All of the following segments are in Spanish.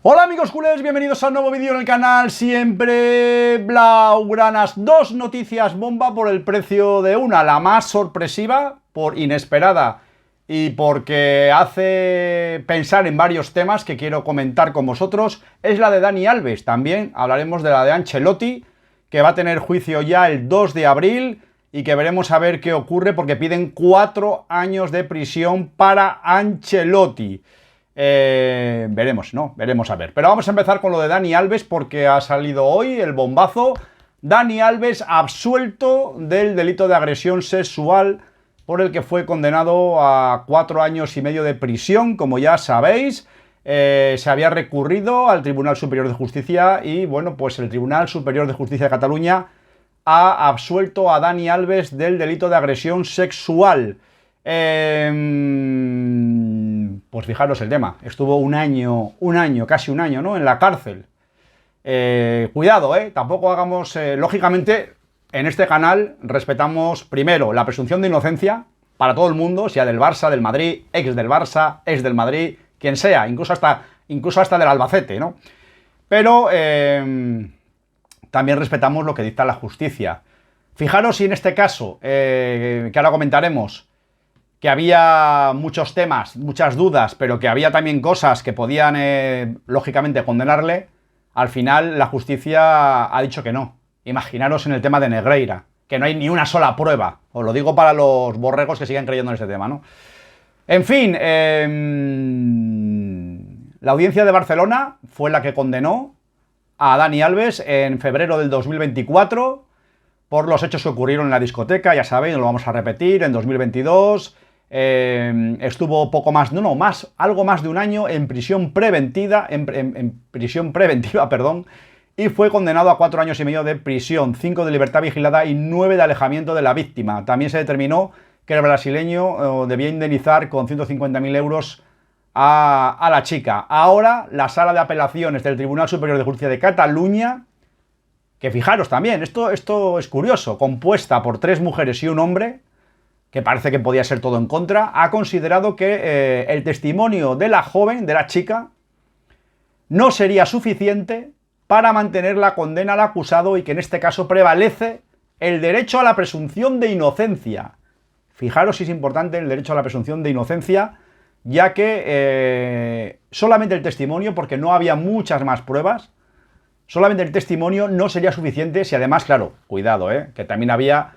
Hola amigos culés, bienvenidos a un nuevo vídeo en el canal, siempre blaugranas. Dos noticias bomba por el precio de una, la más sorpresiva, por inesperada y porque hace pensar en varios temas que quiero comentar con vosotros, es la de Dani Alves. También hablaremos de la de Ancelotti, que va a tener juicio ya el 2 de abril y que veremos a ver qué ocurre porque piden 4 años de prisión para Ancelotti. Veremos, ¿no? Veremos a ver. Pero vamos a empezar con lo de Dani Alves porque ha salido hoy el bombazo. Dani Alves absuelto del delito de agresión sexual por el que fue condenado a 4 años y medio de prisión, como ya sabéis. Se había recurrido al Tribunal Superior de Justicia y, bueno, pues el Tribunal Superior de Justicia de Cataluña ha absuelto a Dani Alves del delito de agresión sexual. Pues fijaros el tema, estuvo un año, casi un año, ¿no?, en la cárcel. Cuidado, tampoco hagamos, lógicamente, en este canal respetamos primero la presunción de inocencia para todo el mundo, sea del Barça, del Madrid, ex del Barça, ex del Madrid, quien sea, incluso hasta del Albacete, ¿no? Pero también respetamos lo que dicta la justicia. Fijaros si en este caso, que ahora comentaremos, que había muchos temas, muchas dudas, pero que había también cosas que podían, lógicamente, condenarle, al final la justicia ha dicho que no. Imaginaros en el tema de Negreira, que no hay ni una sola prueba. Os lo digo para los borregos que siguen creyendo en este tema, ¿no? En fin, la audiencia de Barcelona fue la que condenó a Dani Alves en febrero del 2024 por los hechos que ocurrieron en la discoteca, ya sabéis, no lo vamos a repetir, en 2022... estuvo poco más, algo más de un año en prisión preventiva, perdón, y fue condenado a 4 años y medio de prisión, 5 de libertad vigilada y 9 de alejamiento de la víctima. También se determinó que el brasileño debía indemnizar con 150.000 euros a la chica. Ahora, la Sala de Apelaciones del Tribunal Superior de Justicia de Cataluña, que fijaros también, esto es curioso, compuesta por 3 mujeres y un hombre, que parece que podía ser todo en contra, ha considerado que el testimonio de la joven, de la chica, no sería suficiente para mantener la condena al acusado y que en este caso prevalece el derecho a la presunción de inocencia. Fijaros si es importante el derecho a la presunción de inocencia, ya que solamente el testimonio, porque no había muchas más pruebas, solamente el testimonio no sería suficiente si además, claro, cuidado, que también había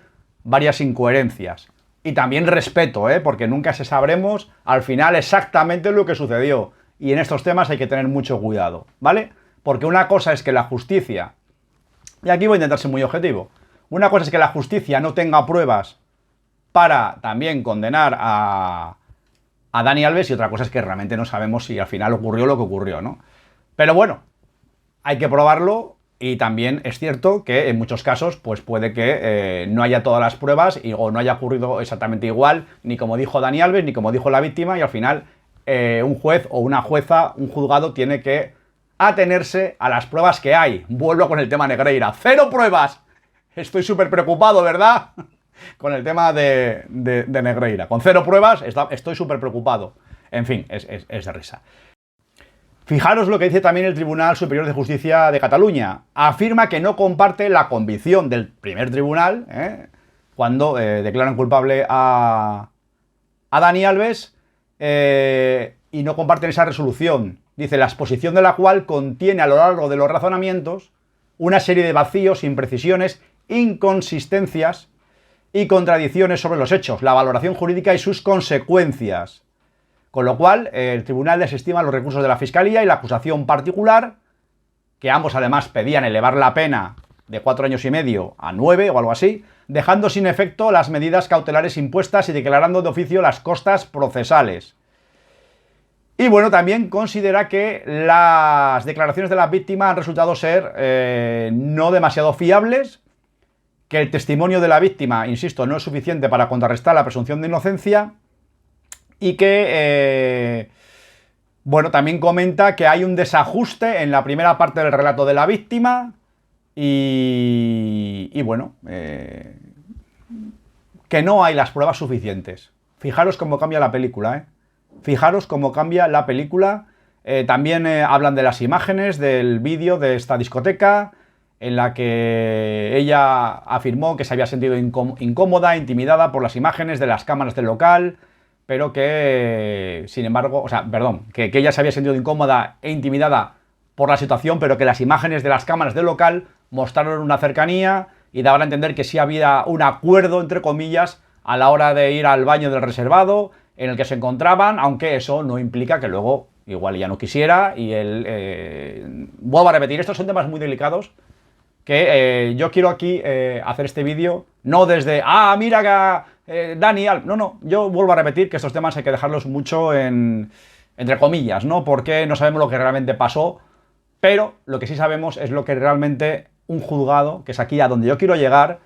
varias incoherencias. Y también respeto, porque nunca se sabremos al final exactamente lo que sucedió. Y en estos temas hay que tener mucho cuidado, ¿vale? Porque una cosa es que la justicia, y aquí voy a intentar ser muy objetivo, una cosa es que la justicia no tenga pruebas para también condenar a Dani Alves y otra cosa es que realmente no sabemos si al final ocurrió lo que ocurrió, ¿no? Pero bueno, hay que probarlo. Y también es cierto que en muchos casos pues puede que no haya todas las pruebas o no haya ocurrido exactamente igual, ni como dijo Dani Alves, ni como dijo la víctima, y al final un juez o una jueza, un juzgado tiene que atenerse a las pruebas que hay. Vuelvo con el tema Negreira. ¡Cero pruebas! Estoy súper preocupado, ¿verdad? Con el tema de Negreira. Con 0 pruebas estoy súper preocupado. En fin, es de risa. Fijaros lo que dice también el Tribunal Superior de Justicia de Cataluña. Afirma que no comparte la convicción del primer tribunal, cuando declaran culpable a Dani Alves, y no comparten esa resolución. Dice, la exposición de la cual contiene a lo largo de los razonamientos una serie de vacíos, imprecisiones, inconsistencias y contradicciones sobre los hechos, la valoración jurídica y sus consecuencias. Con lo cual, el tribunal desestima los recursos de la Fiscalía y la acusación particular, que ambos además pedían elevar la pena de 4 años y medio a 9 o algo así, dejando sin efecto las medidas cautelares impuestas y declarando de oficio las costas procesales. Y bueno, también considera que las declaraciones de la víctima han resultado ser no demasiado fiables, que el testimonio de la víctima, insisto, no es suficiente para contrarrestar la presunción de inocencia, y que, bueno, también comenta que hay un desajuste en la primera parte del relato de la víctima y bueno, que no hay las pruebas suficientes. Fijaros cómo cambia la película, Fijaros cómo cambia la película También hablan de las imágenes del vídeo de esta discoteca, en la que ella afirmó que se había sentido incómoda, intimidada por las imágenes de las cámaras del local, pero que, sin embargo, o sea, perdón, que ella se había sentido incómoda e intimidada por la situación, pero que las imágenes de las cámaras del local mostraron una cercanía y daban a entender que sí había un acuerdo, entre comillas, a la hora de ir al baño del reservado en el que se encontraban, aunque eso no implica que luego igual ya no quisiera y él... vuelvo a repetir, estos son temas muy delicados que yo quiero aquí hacer este vídeo, no desde, mira que Dani, no, yo vuelvo a repetir que estos temas hay que dejarlos mucho entre comillas, ¿no? Porque no sabemos lo que realmente pasó, pero lo que sí sabemos es lo que realmente un juzgado, que es aquí a donde yo quiero llegar,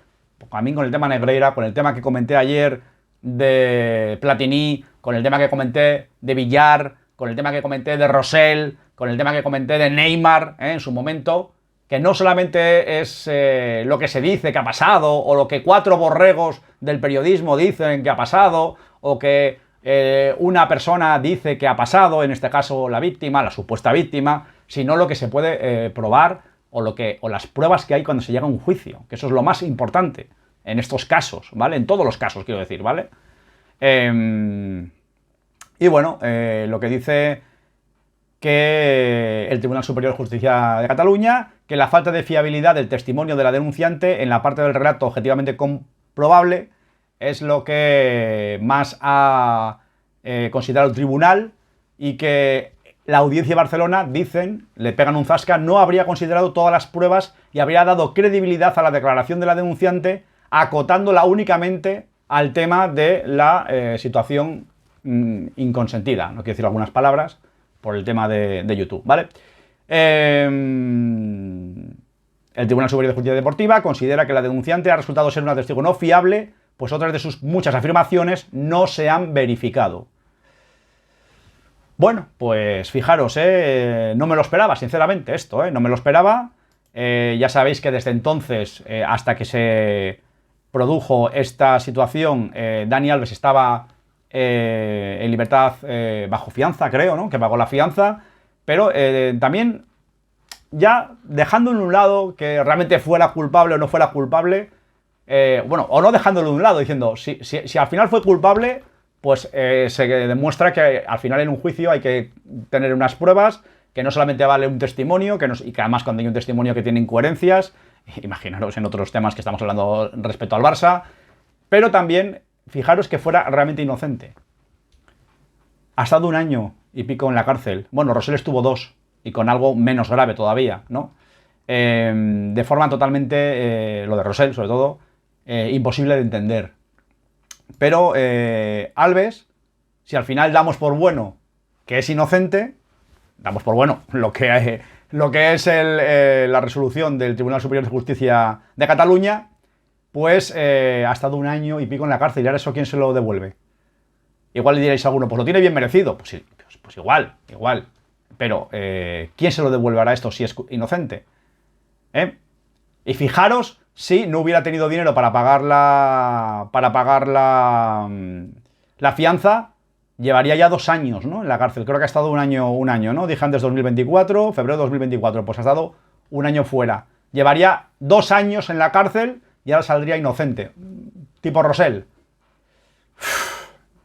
a mí con el tema Negreira, con el tema que comenté ayer de Platini, con el tema que comenté de Villar, con el tema que comenté de Rosell, con el tema que comenté de Neymar en su momento, que no solamente es lo que se dice que ha pasado, o lo que 4 borregos del periodismo dicen que ha pasado, o que una persona dice que ha pasado, en este caso la víctima, la supuesta víctima, sino lo que se puede probar o las pruebas que hay cuando se llega a un juicio, que eso es lo más importante en estos casos, ¿vale? En todos los casos, quiero decir, ¿vale? Y bueno, lo que dice que el Tribunal Superior de Justicia de Cataluña, que la falta de fiabilidad del testimonio de la denunciante en la parte del relato objetivamente comprobable es lo que más ha considerado el tribunal, y que la Audiencia de Barcelona, dicen, le pegan un zasca, no habría considerado todas las pruebas y habría dado credibilidad a la declaración de la denunciante, acotándola únicamente al tema de la situación inconsentida. No quiero decir algunas palabras por el tema de YouTube, ¿vale? El Tribunal Superior de Justicia Deportiva considera que la denunciante ha resultado ser una testigo no fiable, pues otras de sus muchas afirmaciones no se han verificado. Bueno, pues fijaros, no me lo esperaba, sinceramente, esto, no me lo esperaba. Ya sabéis que desde entonces, hasta que se produjo esta situación, Dani Alves estaba en libertad bajo fianza, creo, ¿no? Que pagó la fianza, pero también, ya dejando en un lado que realmente fuera culpable o no fuera culpable, bueno, o no dejándolo de un lado, diciendo, si al final fue culpable, pues se demuestra que al final en un juicio hay que tener unas pruebas, que no solamente vale un testimonio, y que además cuando hay un testimonio que tiene incoherencias, imaginaros en otros temas que estamos hablando respecto al Barça, pero también, fijaros que fuera realmente inocente. Ha estado 1 año y pico en la cárcel. Bueno, Rosell estuvo 2, y con algo menos grave todavía, ¿no? De forma totalmente, lo de Rosell sobre todo, imposible de entender. Pero Alves, si al final damos por bueno que es inocente, damos por bueno lo que es la resolución del Tribunal Superior de Justicia de Cataluña, pues ha estado 1 año y pico en la cárcel, y ahora eso ¿quién se lo devuelve? Igual le diréis a alguno, pues lo tiene bien merecido. Pues sí, pues igual. Pero ¿quién se lo devuelve ahora esto si es inocente? Y fijaros, si no hubiera tenido dinero para pagar la fianza, llevaría ya 2 años, ¿no? En la cárcel. Creo que ha estado un año, ¿no? Dije antes 2024, febrero de 2024, pues ha estado 1 año fuera. Llevaría 2 años en la cárcel y ahora saldría inocente. Tipo Rosell.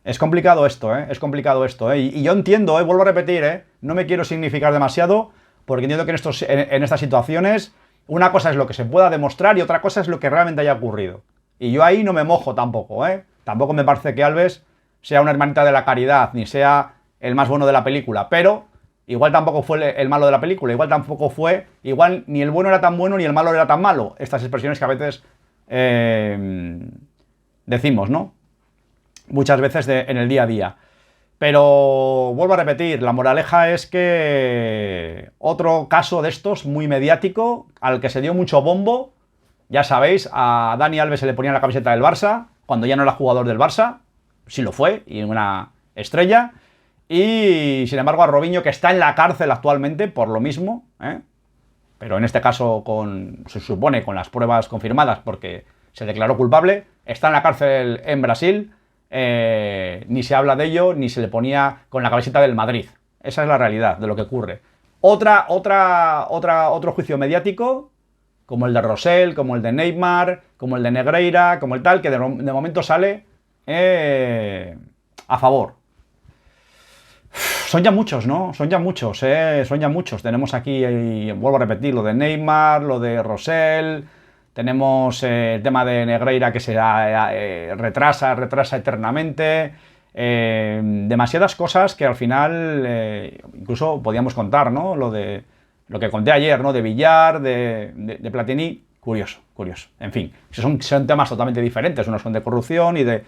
Es complicado esto, es complicado esto, Y yo entiendo, vuelvo a repetir, no me quiero significar demasiado, porque entiendo que en estas situaciones una cosa es lo que se pueda demostrar y otra cosa es lo que realmente haya ocurrido. Y yo ahí no me mojo tampoco, Tampoco me parece que Alves sea una hermanita de la caridad, ni sea el más bueno de la película, pero igual tampoco fue el malo de la película, igual ni el bueno era tan bueno ni el malo era tan malo. Estas expresiones que a veces decimos, ¿no? Muchas veces en el día a día. Pero vuelvo a repetir, la moraleja es que otro caso de estos muy mediático, al que se dio mucho bombo, ya sabéis, a Dani Alves se le ponía la camiseta del Barça, cuando ya no era jugador del Barça, sí lo fue, y una estrella, y sin embargo a Robinho, que está en la cárcel actualmente por lo mismo, pero en este caso se supone con las pruebas confirmadas porque se declaró culpable, está en la cárcel en Brasil. Ni se habla de ello, ni se le ponía con la camiseta del Madrid. Esa es la realidad de lo que ocurre. Otro juicio mediático, como el de Rosell, como el de Neymar, como el de Negreira, como el tal, que de momento sale a favor. Son ya muchos, ¿no? Son ya muchos, son ya muchos. Tenemos aquí, vuelvo a repetir, lo de Neymar, lo de Rosell, tenemos el tema de Negreira que se retrasa eternamente. Demasiadas cosas que al final incluso podíamos contar, ¿no? Lo que conté ayer, ¿no? De Villar, de Platini, curioso. En fin, son temas totalmente diferentes. Unos son de corrupción y de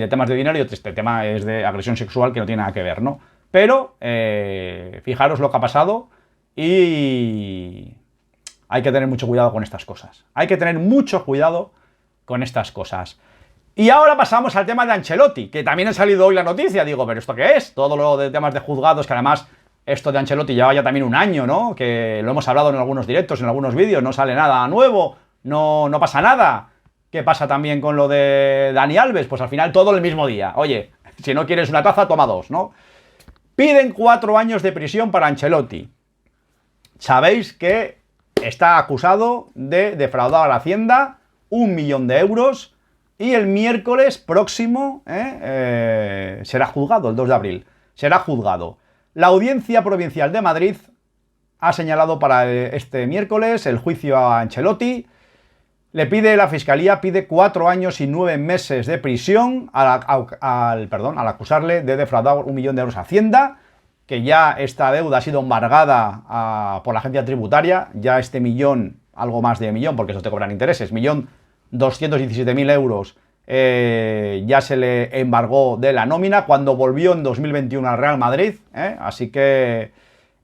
temas de dinero, y este tema es de agresión sexual que no tiene nada que ver, ¿no? Pero fijaros lo que ha pasado y hay que tener mucho cuidado con estas cosas. Hay que tener mucho cuidado con estas cosas. Y ahora pasamos al tema de Ancelotti, que también ha salido hoy la noticia. Digo, ¿pero esto qué es? Todo lo de temas de juzgados, que además esto de Ancelotti lleva ya también un año, ¿no? Que lo hemos hablado en algunos directos, en algunos vídeos, no sale nada nuevo, no pasa nada. ¿Qué pasa también con lo de Dani Alves? Pues al final todo el mismo día. Oye, si no quieres una taza, toma dos, ¿no? Piden 4 años de prisión para Ancelotti. Sabéis que está acusado de defraudar a la Hacienda 1 millón de euros y el miércoles próximo será juzgado, el 2 de abril. Será juzgado. La Audiencia Provincial de Madrid ha señalado para este miércoles el juicio a Ancelotti. La Fiscalía pide 4 años y 9 meses de prisión al acusarle de defraudar 1 millón de euros a Hacienda, que ya esta deuda ha sido embargada por la agencia tributaria, ya este millón, algo más de millón, porque eso te cobran intereses, 1.217.000 euros, ya se le embargó de la nómina cuando volvió en 2021 al Real Madrid, así que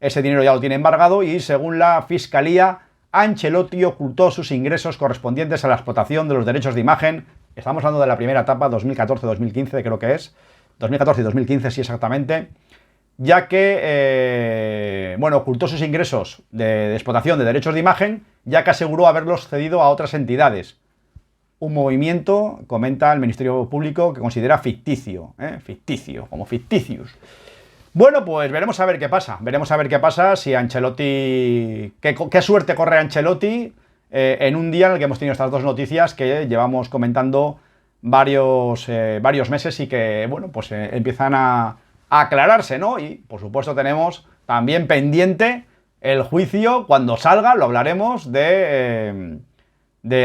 ese dinero ya lo tiene embargado y según la Fiscalía, Ancelotti ocultó sus ingresos correspondientes a la explotación de los derechos de imagen. Estamos hablando de la primera etapa, 2014-2015 creo que es, 2014 y 2015 sí exactamente, ya que, ocultó sus ingresos de explotación de derechos de imagen, ya que aseguró haberlos cedido a otras entidades. Un movimiento, comenta el Ministerio Público, que considera ficticio, como ficticius. Bueno, pues veremos a ver qué pasa. Veremos a ver qué pasa si Ancelotti... ¿Qué suerte corre Ancelotti en un día en el que hemos tenido estas dos noticias que llevamos comentando varios meses y que, pues empiezan a aclararse, ¿no? Y, por supuesto, tenemos también pendiente el juicio cuando salga, lo hablaremos, de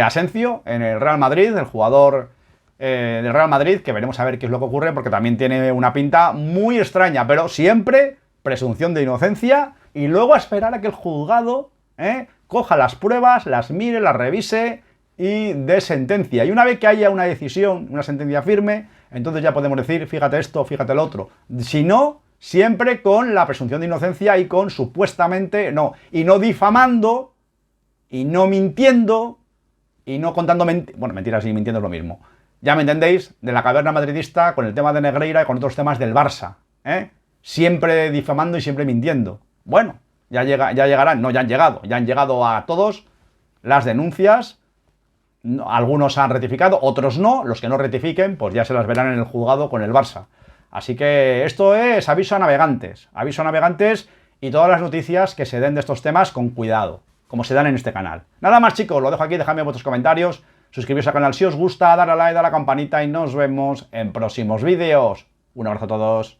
Asensio en el Real Madrid, el jugador del Real Madrid, que veremos a ver qué es lo que ocurre, porque también tiene una pinta muy extraña, pero siempre presunción de inocencia y luego a esperar a que el juzgado coja las pruebas, las mire, las revise y dé sentencia. Y una vez que haya una decisión, una sentencia firme, entonces ya podemos decir, fíjate esto, fíjate lo otro. Si no, siempre con la presunción de inocencia y con supuestamente, y no difamando, y no mintiendo, y no contando mentiras y mintiendo es lo mismo. Ya me entendéis, de la caverna madridista con el tema de Negreira y con otros temas del Barça. Siempre difamando y siempre mintiendo. Bueno, ya llegarán, ya han llegado a todos las denuncias. Algunos han rectificado, otros no. Los que no rectifiquen, pues ya se las verán en el juzgado con el Barça. Así que esto es aviso a navegantes. Aviso a navegantes y todas las noticias que se den de estos temas con cuidado, como se dan en este canal. Nada más, chicos, lo dejo aquí, dejadme vuestros comentarios, suscribiros al canal si os gusta, dar a like, dar a la campanita y nos vemos en próximos vídeos. Un abrazo a todos.